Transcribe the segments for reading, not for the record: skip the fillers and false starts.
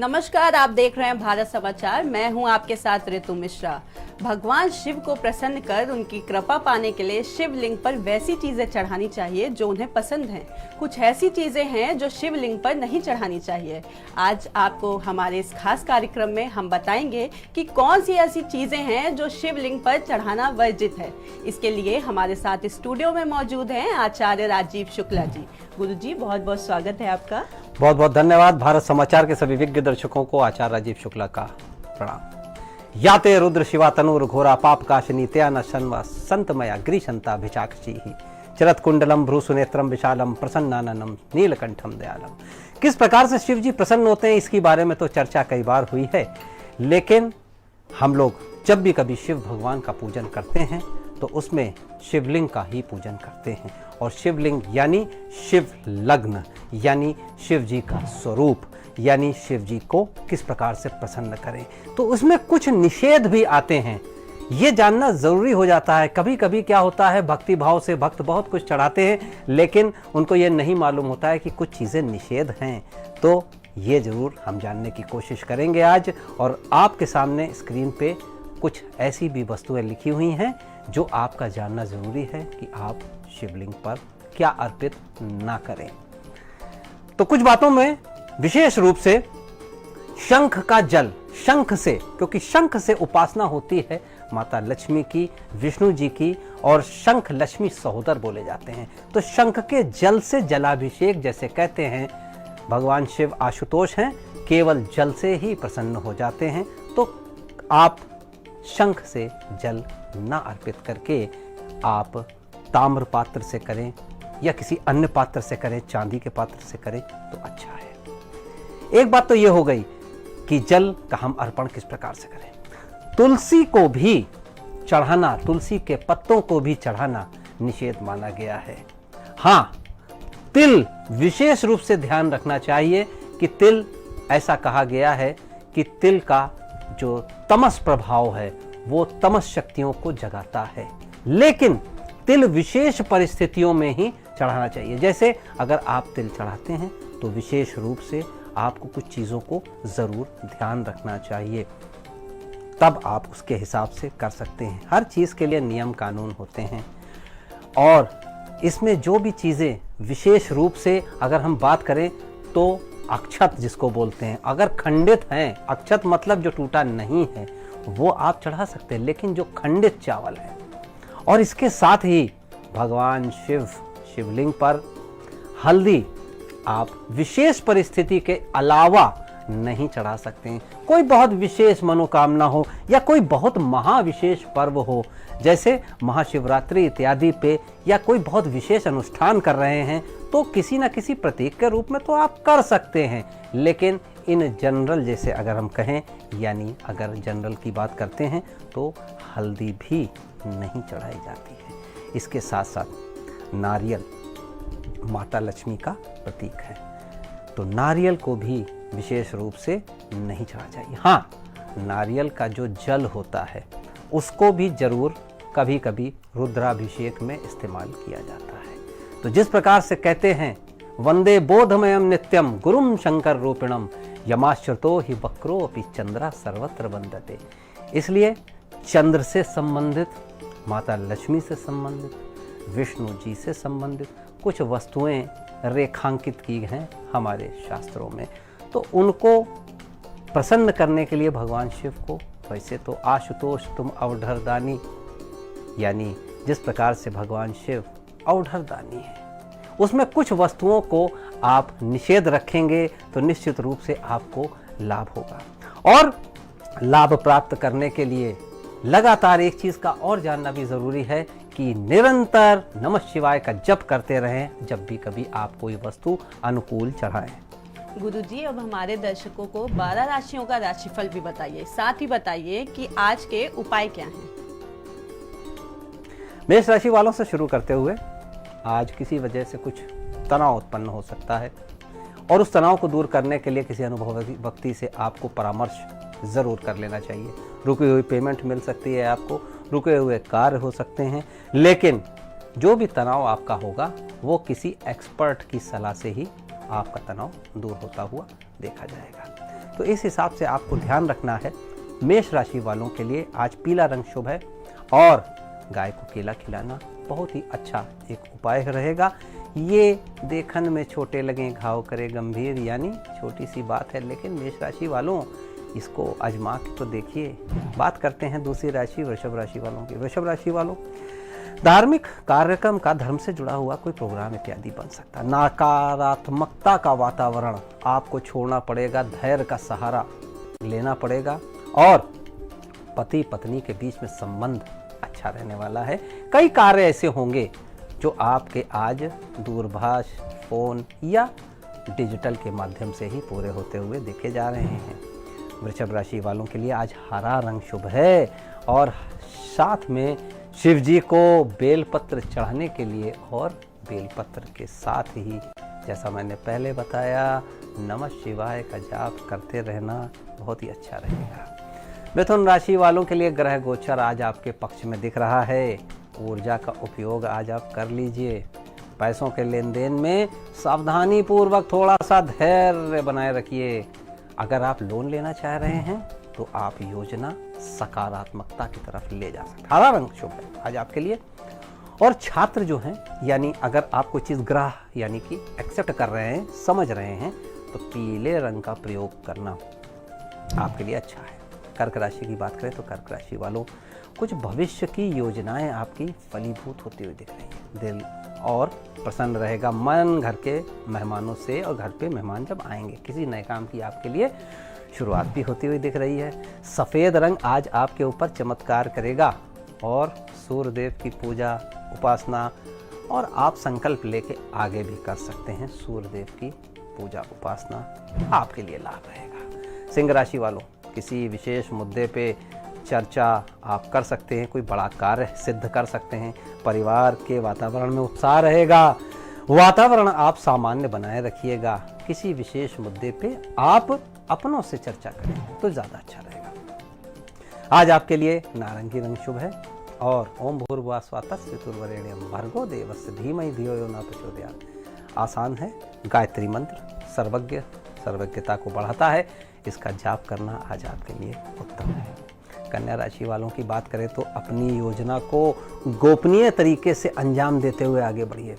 नमस्कार, आप देख रहे हैं भारत समाचार। मैं हूं आपके साथ ऋतु मिश्रा। भगवान शिव को प्रसन्न कर उनकी कृपा पाने के लिए शिवलिंग पर वैसी चीजें चढ़ानी चाहिए जो उन्हें पसंद हैं। कुछ ऐसी चीजें हैं जो शिवलिंग पर नहीं चढ़ानी चाहिए। आज आपको हमारे इस खास कार्यक्रम में हम बताएंगे कि कौन सी ऐसी चीजें हैं जो शिवलिंग पर चढ़ाना वर्जित है। इसके लिए हमारे साथ स्टूडियो में मौजूद हैं आचार्य राजीव शुक्ला जी। गुरु जी, बहुत बहुत स्वागत है आपका। बहुत बहुत धन्यवाद। भारत समाचार के सभी विज्ञ दर्शकों को आचार्य राजीव शुक्ला का प्रणाम। याते रुद्र शिवा तनुर घोरा पाप काशनी त्यान शन्वा संतमया ग्रीशंता भिचाक्षी ही चरत कुंडलम भ्रूसुनेत्रम विशालम प्रसन्नाननम नीलकंठम दयालम। किस प्रकार से शिव जी प्रसन्न होते हैं इसकी बारे में तो चर्चा कई बार हुई है, लेकिन हम लोग जब भी कभी शिव भगवान का पूजन करते हैं तो उसमें शिवलिंग का ही पूजन करते हैं। और शिवलिंग यानी शिव लग्न, यानी शिव जी का स्वरूप, यानी शिव जी को किस प्रकार से प्रसन्न करें, तो उसमें कुछ निषेध भी आते हैं। ये जानना जरूरी हो जाता है। कभी कभी क्या होता है, भक्ति भाव से भक्त बहुत कुछ चढ़ाते हैं, लेकिन उनको ये नहीं मालूम होता है कि कुछ चीज़ें निषेध हैं। तो ये जरूर हम जानने की कोशिश करेंगे आज। और आपके सामने स्क्रीन पे कुछ ऐसी भी वस्तुएं लिखी हुई हैं जो आपका जानना जरूरी है कि आप शिवलिंग पर क्या अर्पित ना करें। तो कुछ बातों में विशेष रूप से शंख का जल, शंख से, क्योंकि शंख से उपासना होती है माता लक्ष्मी की, विष्णु जी की, और शंख लक्ष्मी सहोदर बोले जाते हैं। तो शंख के जल से जलाभिषेक, जैसे कहते हैं भगवान शिव आशुतोष हैं, केवल जल से ही प्रसन्न हो जाते हैं। तो आप शंख से जल ना अर्पित करके आप ताम्र पात्र से करें या किसी अन्य पात्र से करें, चांदी के पात्र से करें तो अच्छा है। एक बात तो ये हो गई कि जल का हम अर्पण किस प्रकार से करें। तुलसी को भी चढ़ाना, तुलसी के पत्तों को भी चढ़ाना निषेध माना गया है। हाँ, तिल विशेष रूप से ध्यान रखना चाहिए कि तिल, ऐसा कहा गया है कि तिल का जो तमस प्रभाव है वो तमस शक्तियों को जगाता है, लेकिन तिल विशेष परिस्थितियों में ही चढ़ाना चाहिए। जैसे अगर आप तिल चढ़ाते हैं तो विशेष रूप से आपको कुछ चीज़ों को ज़रूर ध्यान रखना चाहिए, तब आप उसके हिसाब से कर सकते हैं। हर चीज़ के लिए नियम कानून होते हैं, और इसमें जो भी चीज़ें विशेष रूप से अगर हम बात करें तो अक्षत जिसको बोलते हैं, अगर खंडित हैं, अक्षत मतलब जो टूटा नहीं है, वो आप चढ़ा सकते हैं, लेकिन जो खंडित चावल है। और इसके साथ ही भगवान शिव, शिवलिंग पर हल्दी आप विशेष परिस्थिति के अलावा नहीं चढ़ा सकते हैं। कोई बहुत विशेष मनोकामना हो या कोई बहुत महाविशेष पर्व हो, जैसे महाशिवरात्रि इत्यादि पे, या कोई बहुत विशेष अनुष्ठान कर रहे हैं, तो किसी न किसी प्रतीक के रूप में तो आप कर सकते हैं। लेकिन इन जनरल, जैसे अगर हम कहें, यानी अगर जनरल की बात करते हैं तो हल्दी भी नहीं चढ़ाई जाती है। इसके साथ साथ नारियल माता लक्ष्मी का प्रतीक है, तो नारियल को भी विशेष रूप से नहीं चढ़ा चाहिए। हाँ, नारियल का जो जल होता है उसको भी जरूर कभी कभी रुद्राभिषेक में इस्तेमाल किया जाता है। तो जिस प्रकार से कहते हैं, वंदे बोधमयम नित्यम गुरुम शंकर रूपिणम यमाश्रितो ही वक्रो अपि चंद्रा सर्वत्र वंदते। इसलिए चंद्र से संबंधित, माता लक्ष्मी से संबंधित, विष्णु जी से संबंधित कुछ वस्तुएं रेखांकित की हैं हमारे शास्त्रों में। तो उनको प्रसन्न करने के लिए भगवान शिव को, वैसे तो आशुतोष तुम अवधरदानी, यानी जिस प्रकार से भगवान शिव अवधरदानी है, उसमें कुछ वस्तुओं को आप निषेध रखेंगे तो निश्चित रूप से आपको लाभ होगा। और लाभ प्राप्त करने के लिए लगातार एक चीज का और जानना भी जरूरी है कि निरंतर नमः शिवाय का जप करते रहें जब भी कभी आप कोई वस्तु अनुकूल चढ़ाएं। गुरुजी, अब हमारे दर्शकों को 12 राशियों का राशिफल भी बताइए, साथ ही बताइए कि आज के उपाय क्या हैं। मेष राशि वालों से शुरू करते हुए, आज किसी वजह से कुछ तनाव उत्पन्न हो सकता है, और उस तनाव को दूर करने के लिए किसी अनुभवी व्यक्ति से आपको परामर्श जरूर कर लेना चाहिए। रुकी हुई पेमेंट मिल सकती है आपको, रुके हुए कार्य हो सकते हैं, लेकिन जो भी तनाव आपका होगा वो किसी एक्सपर्ट की सलाह से ही आपका तनाव दूर होता हुआ देखा जाएगा। तो इस हिसाब से आपको ध्यान रखना है। मेष राशि वालों के लिए आज पीला रंग शुभ है और गाय को केला खिलाना बहुत ही अच्छा एक उपाय रहेगा। ये देखन में छोटे लगे घाव करे गंभीर, यानी छोटी सी बात है, लेकिन मेष राशि वालों इसको आजमा के तो देखिए। बात करते हैं दूसरी राशि वृषभ राशि वालों की। वृषभ राशि वालों, धार्मिक कार्यक्रम का, धर्म से जुड़ा हुआ कोई प्रोग्राम इत्यादि बन सकता है। नकारात्मकता का वातावरण आपको छोड़ना पड़ेगा, धैर्य का सहारा लेना पड़ेगा और पति पत्नी के बीच में संबंध अच्छा रहने वाला है। कई कार्य ऐसे होंगे जो आपके आज दूरभाष, फोन या डिजिटल के माध्यम से ही पूरे होते हुए देखे जा रहे हैं। वृषभ राशि वालों के लिए आज हरा रंग शुभ है और साथ में शिव जी को बेलपत्र चढ़ाने के लिए और बेलपत्र के साथ ही, जैसा मैंने पहले बताया, नमः शिवाय का जाप करते रहना बहुत ही अच्छा रहेगा। मिथुन राशि वालों के लिए ग्रह गोचर आज आपके पक्ष में दिख रहा है। ऊर्जा का उपयोग आज आप कर लीजिए। पैसों के लेन देन में सावधानी पूर्वक थोड़ा सा धैर्य बनाए रखिए। अगर आप लोन लेना चाह रहे हैं तो आप योजना सकारात्मकता की तरफ ले जा सकते हैं। हरा रंग शुभ है आज आपके लिए। और छात्र जो हैं, यानी अगर आप कोई चीज़ ग्रह यानी कि एक्सेप्ट कर रहे हैं, समझ रहे हैं, तो पीले रंग का प्रयोग करना आपके लिए अच्छा है। कर्क राशि की बात करें तो कर्क राशि वालों, कुछ भविष्य की योजनाएं आपकी फलीभूत होती हुई दिख रही है। दिल और प्रसन्न रहेगा, मन घर के मेहमानों से, और घर पे मेहमान जब आएंगे किसी नए काम की आपके लिए शुरुआत भी होती हुई दिख रही है। सफ़ेद रंग आज आपके ऊपर चमत्कार करेगा और सूर्य देव की पूजा, उपासना, और आप संकल्प लेके आगे भी कर सकते हैं। सूर्य देव की पूजा उपासना आपके लिए लाभ रहेगा। सिंह राशि वालों, किसी विशेष मुद्दे पे चर्चा आप कर सकते हैं, कोई बड़ा कार्य सिद्ध कर सकते हैं। परिवार के वातावरण में उत्साह रहेगा। वातावरण आप सामान्य बनाए रखिएगा। किसी विशेष मुद्दे पे आप अपनों से चर्चा करें तो ज़्यादा अच्छा रहेगा। आज आपके लिए नारंगी रंग शुभ है और ओम भूर्भुवः स्वः तत्सवितुर्वरेण्यं भर्गो देवस्य धीमहि धियो यो न प्रचोदयात्। आसान है। गायत्री मंत्र सर्वज्ञ, सर्वज्ञता को बढ़ाता है। इसका जाप करना आज आपके लिए उत्तम है। कन्या राशि वालों की बात करें तो अपनी योजना को गोपनीय तरीके से अंजाम देते हुए आगे बढ़िए।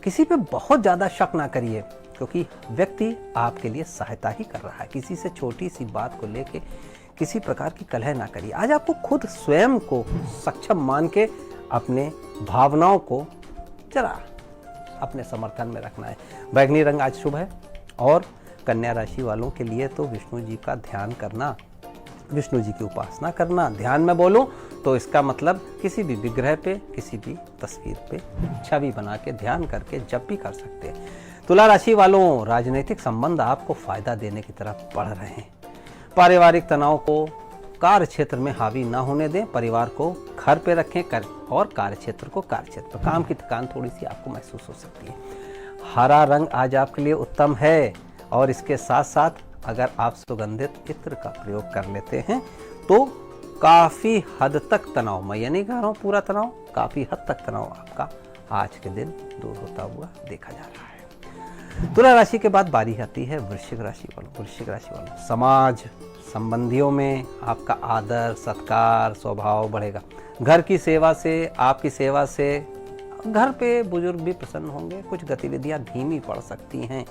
किसी पे बहुत ज़्यादा शक ना करिए, क्योंकि व्यक्ति आपके लिए सहायता ही कर रहा है। किसी से छोटी सी बात को लेके किसी प्रकार की कलह ना करिए। आज आपको खुद स्वयं को सक्षम मान के अपने भावनाओं को जरा अपने समर्थन में रखना है। बैगनी रंग आज शुभ है और कन्या राशि वालों के लिए तो विष्णु जी का ध्यान करना, विष्णु जी की उपासना करना। ध्यान में बोलूं तो इसका मतलब किसी भी विग्रह पे, किसी भी तस्वीर पे छवि बना के ध्यान करके जब भी कर सकते हैं। तुला राशि वालों, राजनीतिक संबंध आपको फायदा देने की तरफ बढ़ रहे हैं। पारिवारिक तनाव को कार्य क्षेत्र में हावी ना होने दें। परिवार को घर पे रखें और कार्य क्षेत्र को कार्य क्षेत्र पर। काम की थकान थोड़ी सी आपको महसूस हो सकती है। हरा रंग आज आपके लिए उत्तम है और इसके साथ साथ अगर आप सुगंधित इत्र का प्रयोग कर लेते हैं तो काफ़ी हद तक तनाव, मैं ये नहीं कह रहा हूँ पूरा तनाव, काफ़ी हद तक तनाव आपका आज के दिन दूर होता हुआ देखा जा रहा है। तुला राशि के बाद बारी आती है वृश्चिक राशि वालों। वृश्चिक राशि वालों, समाज संबंधियों में आपका आदर सत्कार स्वभाव बढ़ेगा। घर की सेवा से, आपकी सेवा से घर पे बुजुर्ग भी प्रसन्न होंगे। कुछ गतिविधियां धीमी पड़ सकती हैं।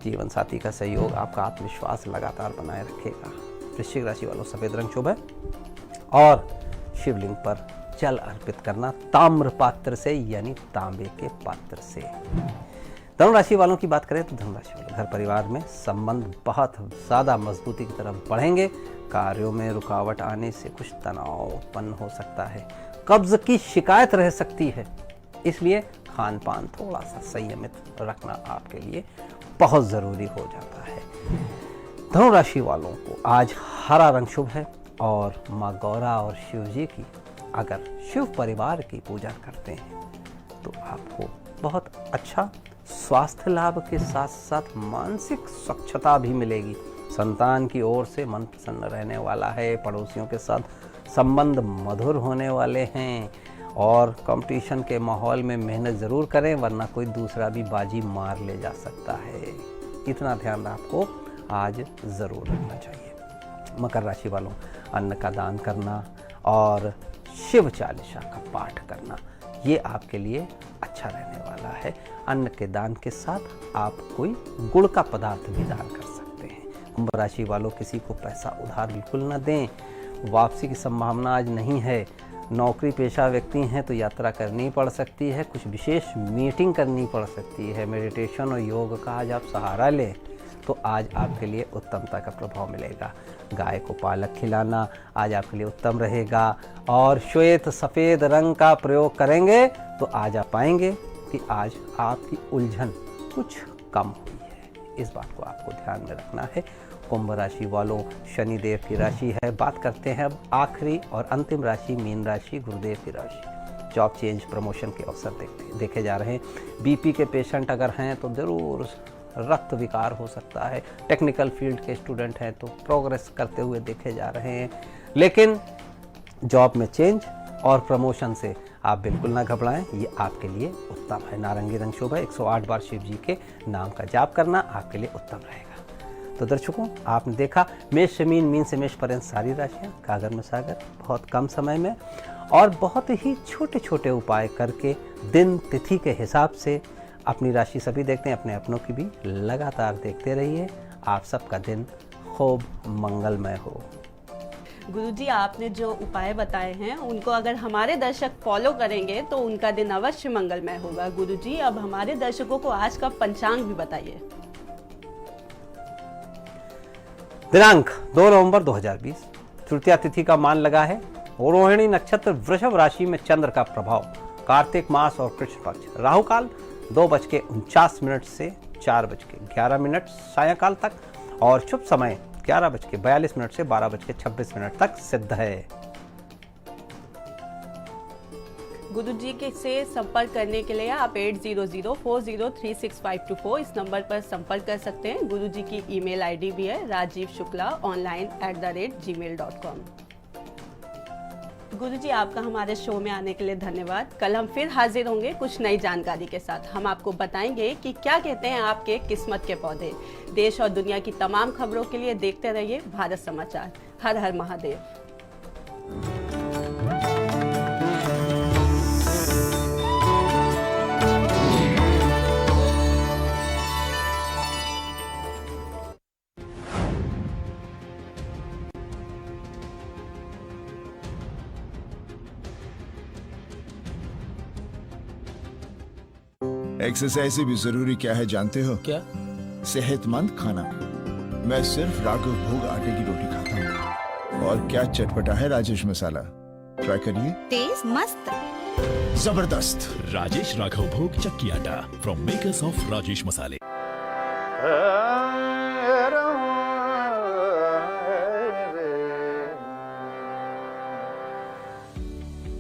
जीवन साथी का सहयोग आपका आत्मविश्वास लगातार बनाए रखेगा। वृश्चिक राशि वालों, सफेद रंग शुभ है और शिवलिंग पर जल अर्पित करना ताम्र पात्र से, यानी तांबे के पात्र से। धनु राशि वालों की बात करें तो धनु राशि वालों, घर परिवार में संबंध बहुत ज़्यादा मजबूती की तरफ बढ़ेंगे। कार्यों में रुकावट आने से कुछ तनाव उत्पन्न हो सकता है। कब्ज की शिकायत रह सकती है, इसलिए खान पान थोड़ा सा संयमित रखना आपके लिए बहुत ज़रूरी हो जाता है। धनु राशि वालों को आज हरा रंग शुभ है और माँ गौरा और शिव जी की अगर शिव परिवार की पूजा करते हैं तो आपको बहुत अच्छा स्वास्थ्य लाभ के साथ साथ मानसिक स्वच्छता भी मिलेगी। संतान की ओर से मन प्रसन्न रहने वाला है। पड़ोसियों के साथ संबंध मधुर होने वाले हैं और कंपटीशन के माहौल में मेहनत ज़रूर करें, वरना कोई दूसरा भी बाजी मार ले जा सकता है। इतना ध्यान आपको आज ज़रूर रखना चाहिए। मकर राशि वालों, अन्न का दान करना और शिव चालीसा का पाठ करना ये आपके लिए अच्छा रहने वाला है। अन्न के दान के साथ आप कोई गुड़ का पदार्थ भी दान कर सकते हैं। कुंभ राशि वालों, किसी को पैसा उधार बिल्कुल न दें, वापसी की संभावना आज नहीं है। नौकरी पेशा व्यक्ति हैं तो यात्रा करनी पड़ सकती है, कुछ विशेष मीटिंग करनी पड़ सकती है। मेडिटेशन और योग का आज आप सहारा लें तो आज आपके लिए उत्तमता का प्रभाव मिलेगा। गाय को पालक खिलाना आज आपके लिए उत्तम रहेगा और श्वेत सफ़ेद रंग का प्रयोग करेंगे तो आज आप पाएंगे कि आज आपकी उलझन कुछ कम हुई है। इस बात को आपको ध्यान में रखना है। कुंभ राशि वालों, शनिदेव की राशि है। बात करते हैं अब आखिरी और अंतिम राशि मीन राशि, गुरुदेव की राशि। जॉब चेंज, प्रमोशन के अवसर देखे जा रहे हैं। बीपी के पेशेंट अगर हैं तो ज़रूर रक्त विकार हो सकता है। टेक्निकल फील्ड के स्टूडेंट हैं तो प्रोग्रेस करते हुए देखे जा रहे हैं। लेकिन जॉब में चेंज और प्रमोशन से आप बिल्कुल ना घबराएं, ये आपके लिए उत्तम है। नारंगी रंग शुभ है। 108 बार शिव जी के नाम का जाप करना आपके लिए उत्तम रहेगा। तो दर्शकों, आपने देखा मेष से मीन, मीन से मेष पर्यंत सारी राशियाँ कागर में सागर, बहुत कम समय में और बहुत ही छोटे छोटे उपाय करके दिन तिथि के हिसाब से अपनी राशि सभी देखते हैं, अपने अपनों की भी लगातार देखते रहिए। आप सबका दिन खूब मंगलमय हो। गुरुजी, आपने जो उपाय बताए हैं उनको अगर हमारे दर्शक फॉलो करेंगे तो उनका दिन अवश्य मंगलमय होगा। गुरुजी, अब हमारे दर्शकों को आज का पंचांग भी बताइए। दिनांक 2 नवंबर 2020, तृतीया तिथि का मान लगा है। रोहिणी नक्षत्र, वृषभ राशि में चंद्र का प्रभाव, कार्तिक मास और कृष्ण पक्ष। राहु काल 2:49 से 4:11 सायंकाल तक और शुभ समय 11:42 से 12:26 तक सिद्ध है। गुरुजी के से संपर्क करने के लिए आप 8004036524 इस नंबर पर संपर्क कर सकते हैं। गुरुजी की ईमेल आईडी भी है rajivshuklaonline@gmail.com। गुरुजी, आपका हमारे शो में आने के लिए धन्यवाद। कल हम फिर हाजिर होंगे कुछ नई जानकारी के साथ। हम आपको बताएंगे कि क्या कहते हैं आपके किस्मत के पौधे। देश और दुनिया की तमाम खबरों के लिए देखते रहिए भारत समाचार। हर हर महादेव। एक्सरसाइज से भी जरूरी क्या है जानते हो? क्या? सेहतमंद खाना। मैं सिर्फ राघव भोग आटे की रोटी खाता हूँ। और क्या चटपटा है राजेश मसाला, ट्राई करिए। टेस्ट मस्त, जबरदस्त। राजेश राघव भोग चक्की आटा फ्रॉम मेकर्स ऑफ राजेश मसाले।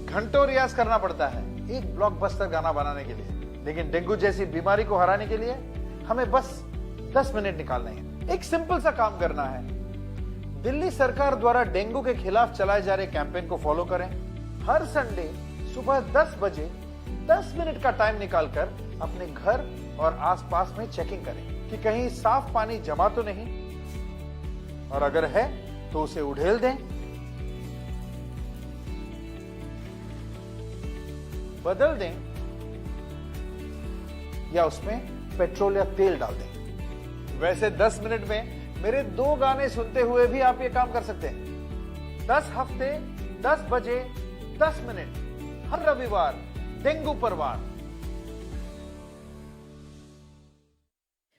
घंटों रियाज करना पड़ता है एक ब्लॉकबस्टर गाना बनाने के लिए, लेकिन डेंगू जैसी बीमारी को हराने के लिए हमें बस 10 मिनट निकालने हैं। एक सिंपल सा काम करना है। दिल्ली सरकार द्वारा डेंगू के खिलाफ चलाए जा रहे कैंपेन को फॉलो करें। हर संडे सुबह 10 बजे 10 मिनट का टाइम निकालकर अपने घर और आसपास में चेकिंग करें कि कहीं साफ पानी जमा तो नहीं, और अगर है तो उसे उड़ेल दें, बदल दें या उसमें पेट्रोल या तेल डाल दें। वैसे 10 मिनट में मेरे 2 गाने सुनते हुए भी आप ये काम कर सकते हैं। 10 हफ्ते 10 बजे 10 मिनट हर रविवार डेंगू पर वार।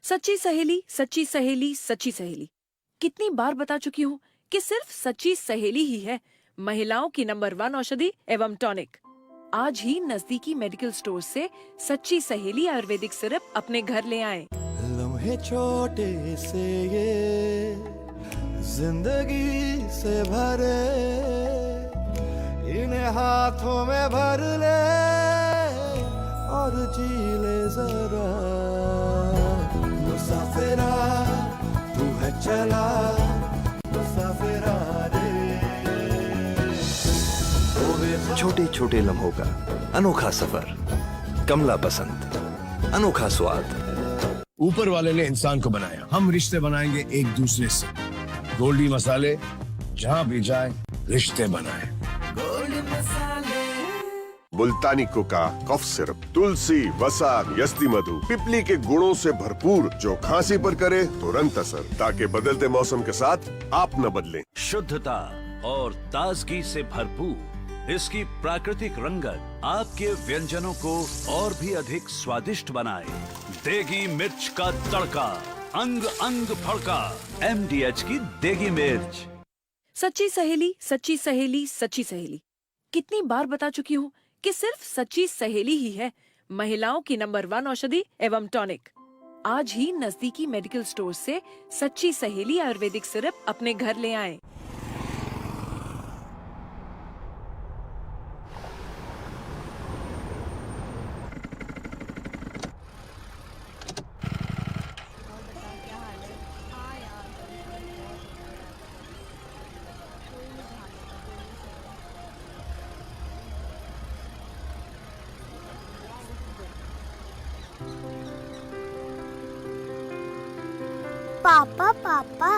सच्ची सहेली, सच्ची सहेली, सच्ची सहेली। कितनी बार बता चुकी हूँ कि सिर्फ सच्ची सहेली ही है महिलाओं की नंबर 1 औषधि एवं टॉनिक। आज ही नजदीकी मेडिकल स्टोर से सच्ची सहेली आयुर्वेदिक सिरप अपने घर ले आएं। लम्हे छोटे से ये जिंदगी से भरे, इन्हें हाथों में भर ले और जी ले जरा। मुसाफिरा तू है चला, मुसाफिरा छोटे छोटे लम्हों का अनोखा सफर, कमला पसंद, अनोखा स्वाद। ऊपर वाले ने इंसान को बनाया, हम रिश्ते बनाएंगे एक दूसरे से। गोल्डी मसाले, जहाँ भी जाए रिश्ते बनाए। मुल्तानी कोका कफ सिरप, तुलसी, वसा, यस्ती मधु, पिपली के गुणों से भरपूर, जो खांसी पर करे तुरंत असर, ताकि बदलते मौसम के साथ आप न बदलें। शुद्धता और ताजगी से भरपूर इसकी प्राकृतिक रंगत आपके व्यंजनों को और भी अधिक स्वादिष्ट बनाए। देगी मिर्च का तड़का, अंग अंग फड़का, MDH की देगी मिर्च। सच्ची सहेली, सच्ची सहेली, सच्ची सहेली। कितनी बार बता चुकी हूँ कि सिर्फ सच्ची सहेली ही है महिलाओं की नंबर 1 औषधि एवं टॉनिक। आज ही नजदीकी मेडिकल स्टोर से सच्ची सहेली आयुर्वेदिक सिरप अपने घर ले आएं। पापा पापा